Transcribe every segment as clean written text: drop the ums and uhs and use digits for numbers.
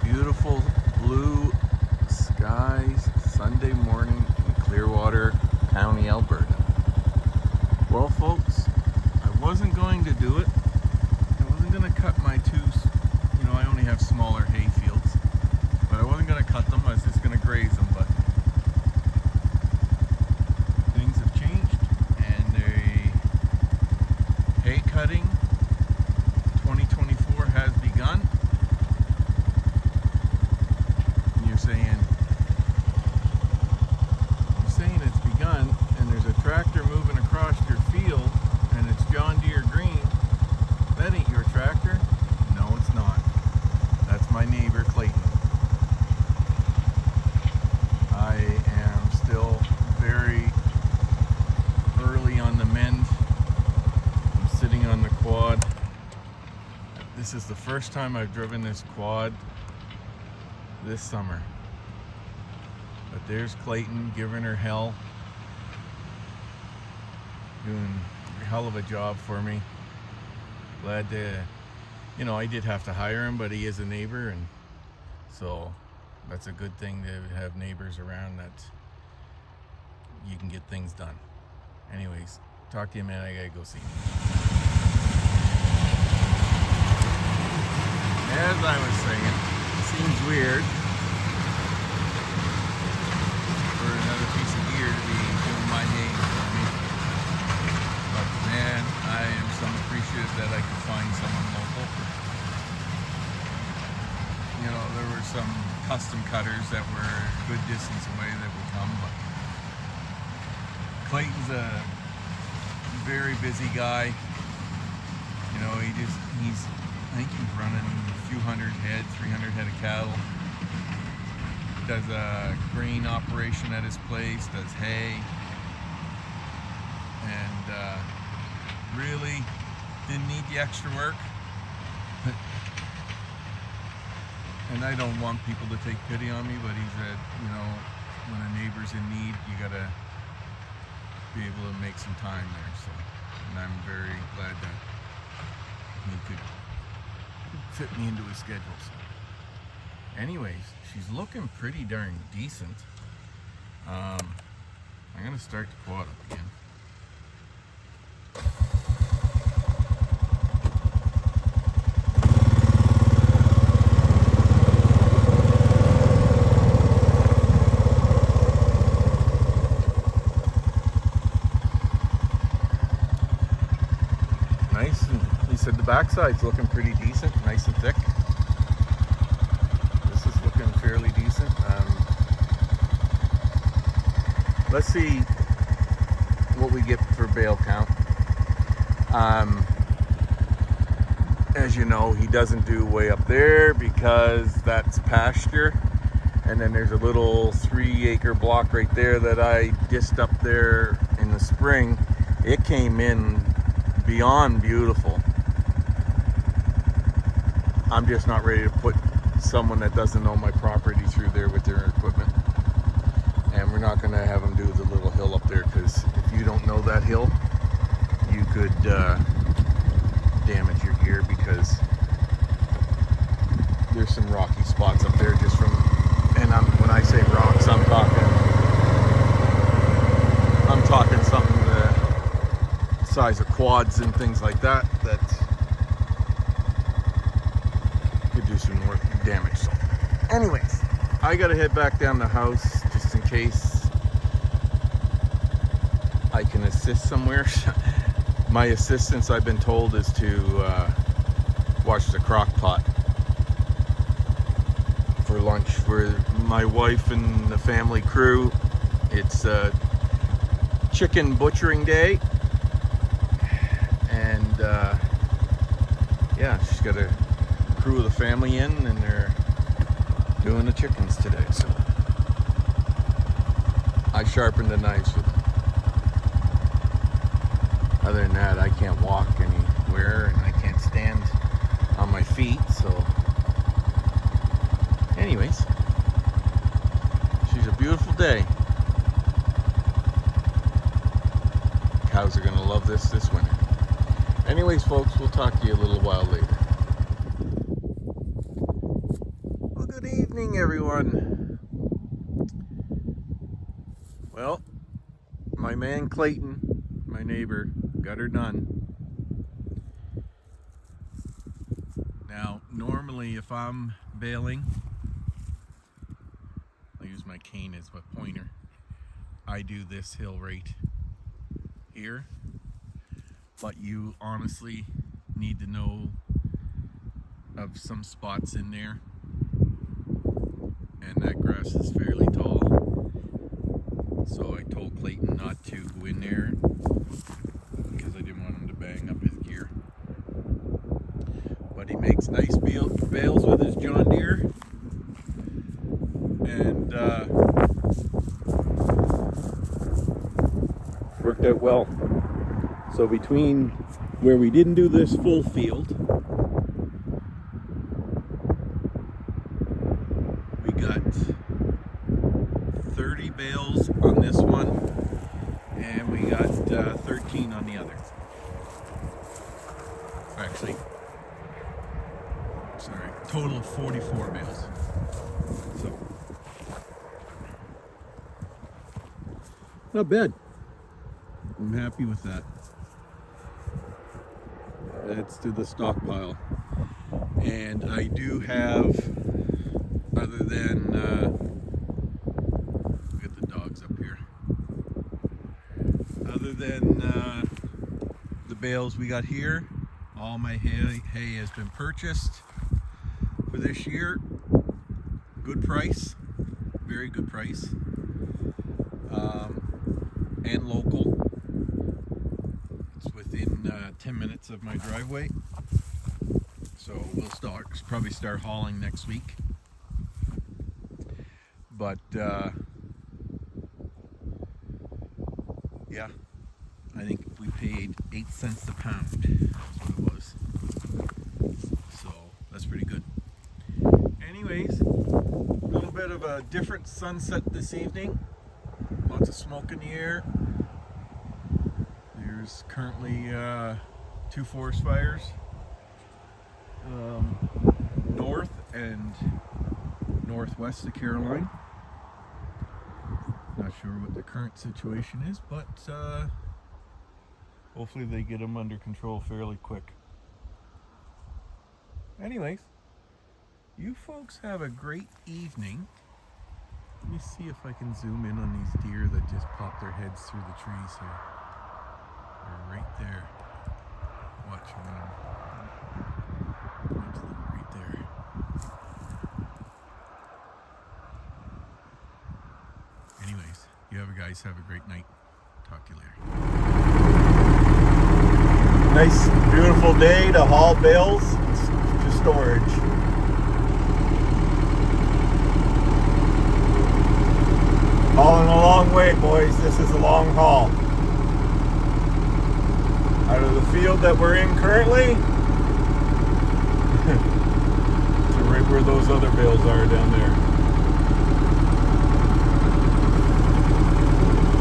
beautiful blue skies Sunday morning in Clearwater County, Alberta. Well, folks, I wasn't going to do it. I wasn't going to cut my two, I only have smaller hay fields, but I wasn't going to cut them. I was just going to graze them, but things have changed, and the hay cutting 2024 has begun. You're saying it's begun, and there's a tractor moving across your field, and it's John Deere green. That ain't your tractor. No, it's not. That's my neighbor Clayton. I am still very early on the mend. I'm sitting on the quad. This is the first time I've driven this quad this summer. But there's Clayton giving her hell, doing a hell of a job for me. Glad to, I did have to hire him, but he is a neighbor, and so that's a good thing to have neighbors around that you can get things done. Anyways, talk to you, man. I gotta go see him. As I was saying, it seems weird for another piece of gear to be doing my name for me. But man, I am so appreciative that I could find someone local. There were some custom cutters that were a good distance away that would come, but Clayton's a very busy guy. I think he's running a few hundred head, 300 head of cattle. Does a grain operation at his place, does hay, and really didn't need the extra work. And I don't want people to take pity on me, but he said, when a neighbor's in need, you gotta be able to make some time there. So, and I'm very glad that he could fit me into his schedule. So. Anyways, she's looking pretty darn decent. I'm gonna start the quad up again. Nice, and he said the backside's looking pretty decent, nice and thick. This is looking fairly decent. Let's see what we get for bale count. As you know, he doesn't do way up there because that's pasture. And then there's a little 3-acre block right there that I disced up there in the spring. It came in beyond beautiful. I'm just not ready to put someone that doesn't know my property through there with their equipment. And we're not going to have them do the little hill up there, because if you don't know that hill, you could damage your gear, because there's some rocky spots up there just from, and when I say rocks, I'm talking something the size of quads and things like that could do some more damage. So anyways, I gotta head back down the house just in case I can assist somewhere. My assistance, I've been told, is to watch the crock pot for lunch for my wife and the family crew. It's chicken butchering day, and she's got a crew of the family in, and they're doing the chickens today. So I sharpened the knives with them. Other than that, I can't walk anywhere, and I can't stand on my feet. So anyways, she's a beautiful day. Cows are gonna love this winter. Anyways, folks, we'll talk to you a little while later. Well, evening, everyone. Well, my man Clayton, my neighbor, got her done. Now, normally if I'm baling, I'll use my cane as my pointer. I do this hill right here, but you honestly need to know of some spots in there, and that grass is fairly tall, so I told Clayton not to go in there because I didn't want him to bang up his gear. But he makes nice bales with his John Deere, and worked out well. So between where we didn't do this full field, we got 30 bales on this one, and we got 13 on the other. Actually, sorry, total of 44 bales. So, not bad. I'm happy with that. Let's do the stockpile. And I do have, other than, get the dogs up here. Other than the bales we got here, all my hay has been purchased for this year. Good price, very good price, and local. It's within 10 minutes of my driveway, so we'll probably start hauling next week. But yeah, I think we paid 8 cents a pound. That's what it was. So that's pretty good. Anyways, a little bit of a different sunset this evening. Lots of smoke in the air. There's currently 2 forest fires, north and northwest of Caroline. Not sure what the current situation is, but hopefully they get them under control fairly quick. Anyways, you folks have a great evening. Let me see if I can zoom in on these deer that just popped their heads through the trees here. They're right there. Watch them. Point to them right there. Anyways, you guys have a great night. Talk to you later. Nice, beautiful day to haul bales to storage. Hauling a long way, boys. This is a long haul. Out of the field that we're in currently to right where those other bales are down there.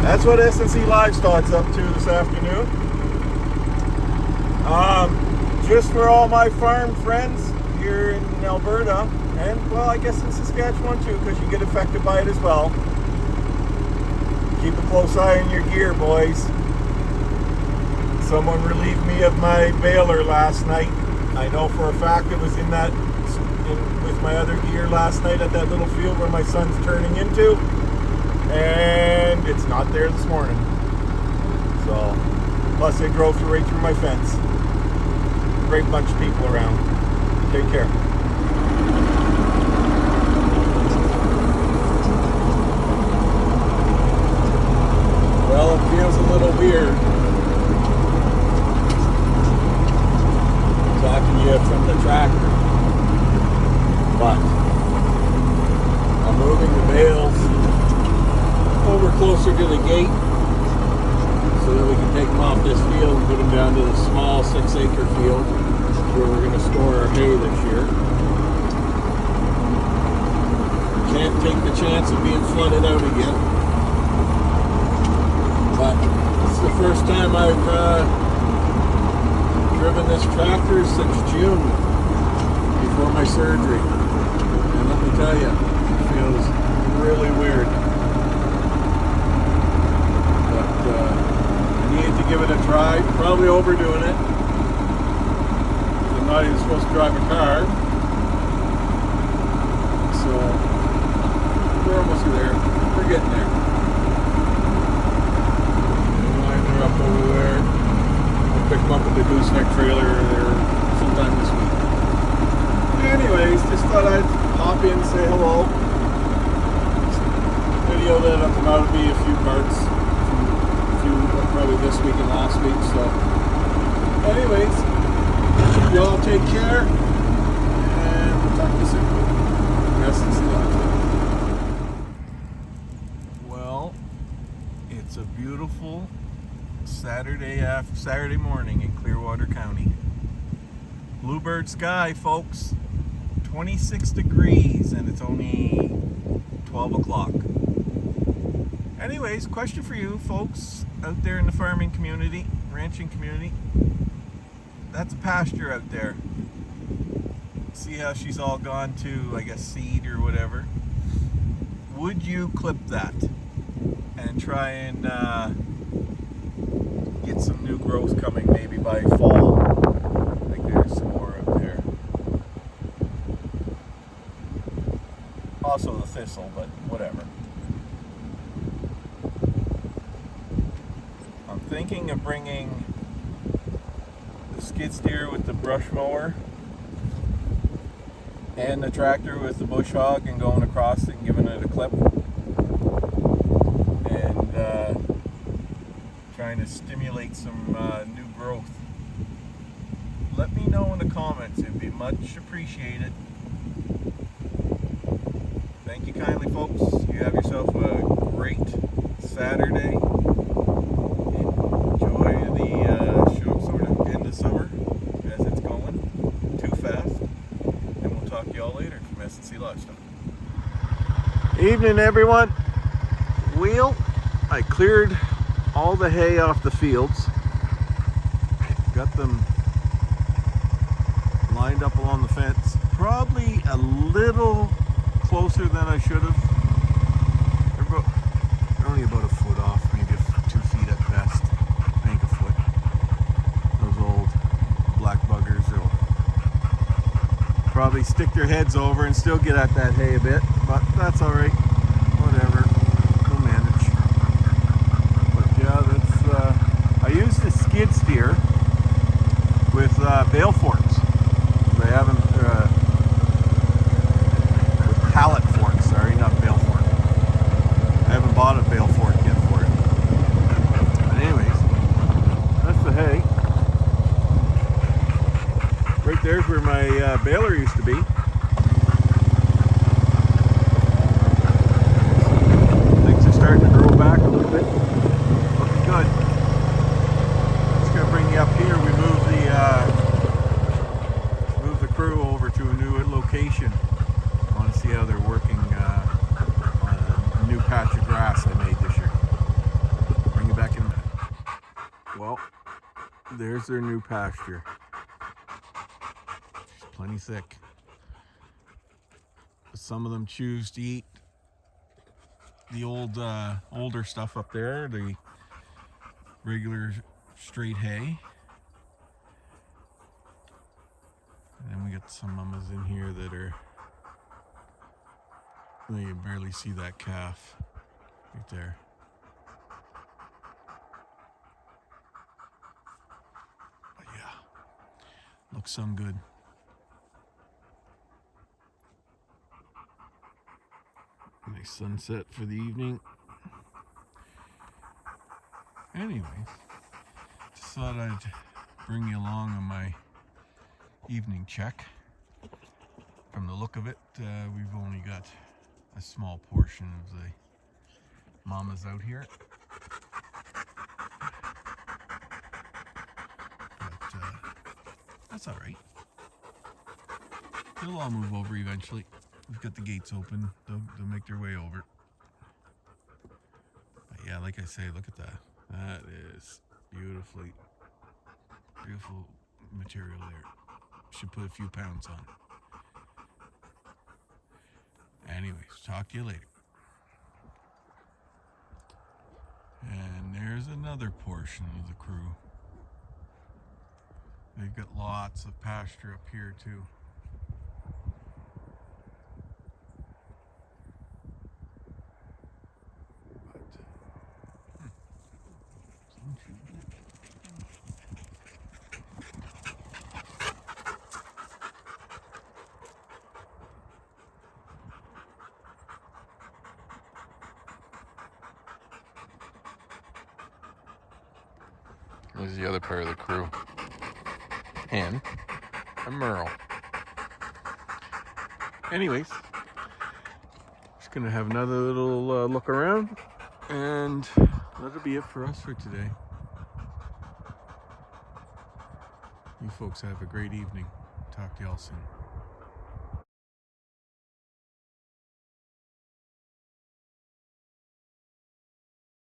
That's what S&C Livestock's up to this afternoon. Just for all my farm friends here in Alberta, and well, I guess in Saskatchewan too, because you get affected by it as well. Keep a close eye on your gear, boys. Someone relieved me of my baler last night. I know for a fact it was with my other gear last night at that little field where my son's turning into, and it's not there this morning. So, plus they drove right through my fence. Great bunch of people around. Take care. Well, it feels a little weird talking to you from the tractor, but I'm moving the bales over closer to the gate so that we can take them off this field and put them down to the small 6-acre field where we're going to store our hay this year. Can't take the chance of being flooded out again. But it's the first time I've driven this tractor since June, before my surgery. And let me tell you, ever doing it. I'm not even supposed to drive a car. So we're almost there. We're getting there. Line her up over there. I'll pick them up with the gooseneck trailer there sometime this week. Anyways, just thought I'd hop in and say hello. Video that I'm about to be a few parts, probably this week and last week. So, anyways, y'all take care, and we'll talk to you soon. Well, it's a beautiful Saturday morning in Clearwater County. Bluebird sky, folks. 26 degrees, and it's only 12 o'clock. Anyways, question for you folks out there in the farming community, ranching community. That's a pasture out there. See how she's all gone to, I guess, seed or whatever. Would you clip that and try and get some new growth coming maybe by fall? I think there's some more out there. Also the thistle, but whatever. I'm thinking of bringing the skid steer with the brush mower and the tractor with the bush hog and going across it and giving it a clip. And trying to stimulate some new growth. Let me know in the comments. It'd be much appreciated. Thank you kindly, folks. You have yourself a great Saturday. Enjoy the sort of end of summer as it's going too fast. And we'll talk to y'all later from S&C Livestock. Evening, everyone. I cleared all the hay off the fields. Got them lined up along the fence. Probably a little closer than I should have. They're only about a foot off, maybe 2 feet at best. I think a foot. Those old black buggers will probably stick their heads over and still get at that hay a bit, but that's all right. Whatever, we'll manage. But yeah, that's. I used a skid steer with bale forks. They haven't. Pallet fork, sorry, not bale fork. I haven't bought a bale fork yet for it. But anyways, that's the hay. Right there's where my baler used to be. Things are starting to grow back a little bit. Looking good. Just gonna bring you up here. We moved the crew over to a new location. I want to see how they're working on a new patch of grass I made this year. Bring it back in a minute. Well, there's their new pasture. It's plenty thick. Some of them choose to eat the older stuff up there, the regular straight hay. And then we got some mamas in here that are. You can barely see that calf right there. But yeah, looks some good. Nice sunset for the evening. Anyways, just thought I'd bring you along on my evening check. From the look of it, we've only got a small portion of the mamas out here. But that's all right. They'll all move over eventually. We've got the gates open. They'll make their way over. But yeah, like I say, look at that. That is beautiful material there. Should put a few pounds on. Anyways, talk to you later. And there's another portion of the crew. They've got lots of pasture up here too. There's the other part of the crew. And a Merle. Anyways, just gonna have another little look around, and that'll be it for us for today. You folks have a great evening. Talk to y'all soon.